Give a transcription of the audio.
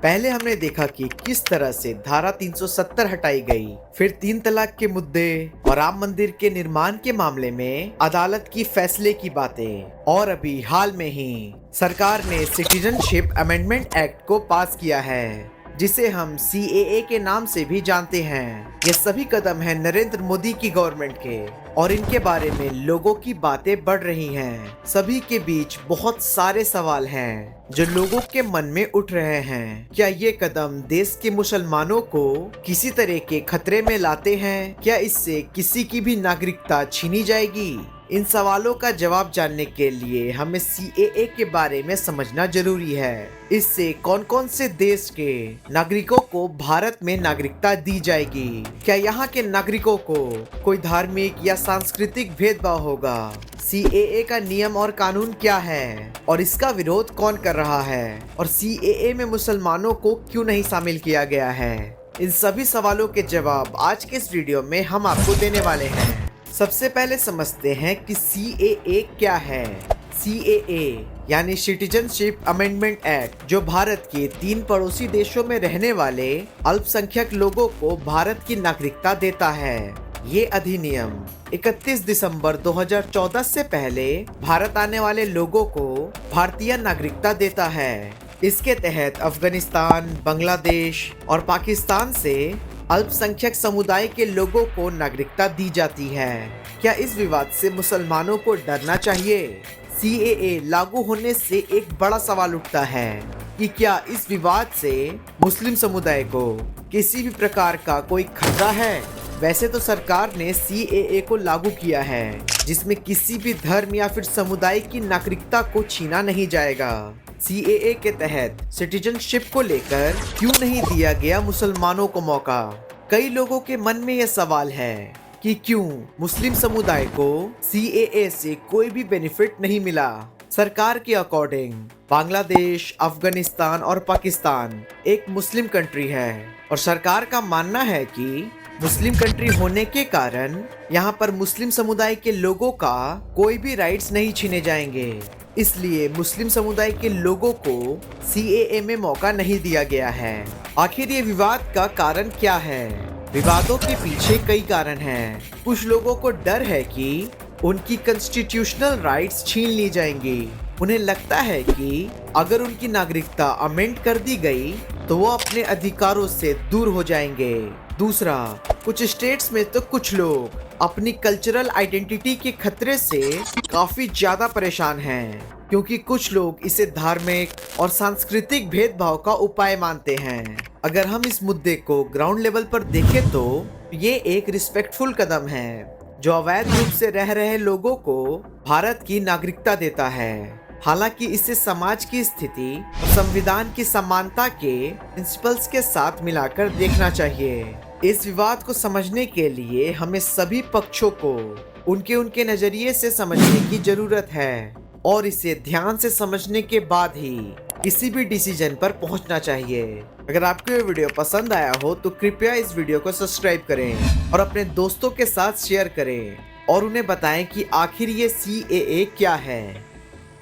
पहले हमने देखा कि किस तरह से धारा 370 हटाई गई, फिर 3 तलाक के मुद्दे और राम मंदिर के निर्माण के मामले में अदालत की फैसले की बातें, और अभी हाल में ही सरकार ने सिटीजनशिप अमेंडमेंट एक्ट को पास किया है, जिसे हम CAA के नाम से भी जानते हैं। ये सभी कदम हैं नरेंद्र मोदी की गवर्नमेंट के, और इनके बारे में लोगों की बातें बढ़ रही हैं। सभी के बीच बहुत सारे सवाल हैं जो लोगों के मन में उठ रहे हैं। क्या ये कदम देश के मुसलमानों को किसी तरह के खतरे में लाते हैं? क्या इससे किसी की भी नागरिकता छीनी जाएगी? इन सवालों का जवाब जानने के लिए हमें CAA के बारे में समझना जरूरी है। इससे कौन कौन से देश के नागरिकों को भारत में नागरिकता दी जाएगी? क्या यहाँ के नागरिकों को कोई धार्मिक या सांस्कृतिक भेदभाव होगा? CAA का नियम और कानून क्या है और इसका विरोध कौन कर रहा है? और CAA में मुसलमानों को क्यों नहीं शामिल किया गया है? इन सभी सवालों के जवाब आज के इस वीडियो में हम आपको देने वाले हैं। सबसे पहले समझते हैं कि CAA क्या है। CAA यानी सिटीजनशिप अमेंडमेंट एक्ट, जो भारत के 3 पड़ोसी देशों में रहने वाले अल्पसंख्यक लोगों को भारत की नागरिकता देता है। ये अधिनियम 31 दिसंबर 2014 से पहले भारत आने वाले लोगों को भारतीय नागरिकता देता है। इसके तहत अफगानिस्तान, बांग्लादेश और पाकिस्तान से अल्पसंख्यक समुदाय के लोगों को नागरिकता दी जाती है। क्या इस विवाद से मुसलमानों को डरना चाहिए? CAA लागू होने से एक बड़ा सवाल उठता है कि क्या इस विवाद से मुस्लिम समुदाय को किसी भी प्रकार का कोई खतरा है? वैसे तो सरकार ने CAA को लागू किया है, जिसमें किसी भी धर्म या फिर समुदाय की नागरिकता को छीना नहीं जाएगा। CAA के तहत सिटीजनशिप को लेकर क्यों नहीं दिया गया मुसलमानों को मौका? कई लोगों के मन में यह सवाल है कि क्यों मुस्लिम समुदाय को CAA से कोई भी बेनिफिट नहीं मिला। सरकार के अकॉर्डिंग बांग्लादेश, अफगानिस्तान और पाकिस्तान एक मुस्लिम कंट्री है, और सरकार का मानना है कि मुस्लिम कंट्री होने के कारण यहाँ पर मुस्लिम समुदाय के लोगों का कोई भी राइट्स नहीं छीने जाएंगे। इसलिए मुस्लिम समुदाय के लोगों को CAA में मौका नहीं दिया गया है। आखिर ये विवाद का कारण क्या है? विवादों के पीछे कई कारण हैं। कुछ लोगों को डर है कि उनकी कॉन्स्टिट्यूशनल राइट्स छीन ली जाएंगी। उन्हें लगता है कि अगर उनकी नागरिकता अमेंड कर दी गई तो वो अपने अधिकारों से दूर हो जाएंगे। दूसरा, कुछ स्टेट्स में तो कुछ लोग अपनी कल्चरल आइडेंटिटी के खतरे से काफी ज्यादा परेशान हैं, क्योंकि कुछ लोग इसे धार्मिक और सांस्कृतिक भेदभाव का उपाय मानते हैं। अगर हम इस मुद्दे को ग्राउंड लेवल पर देखें तो ये एक रिस्पेक्टफुल कदम है, जो अवैध रूप से रह रहे लोगों को भारत की नागरिकता देता है। हालांकि इसे समाज की स्थिति और संविधान की समानता के प्रिंसिपल्स के साथ मिलाकर देखना चाहिए। इस विवाद को समझने के लिए हमें सभी पक्षों को उनके नजरिए से समझने की जरूरत है, और इसे ध्यान से समझने के बाद ही किसी भी डिसीजन पर पहुंचना चाहिए। अगर आपको ये वीडियो पसंद आया हो तो कृपया इस वीडियो को सब्सक्राइब करें और अपने दोस्तों के साथ शेयर करें, और उन्हें बताएं कि आखिर ये CAA क्या है।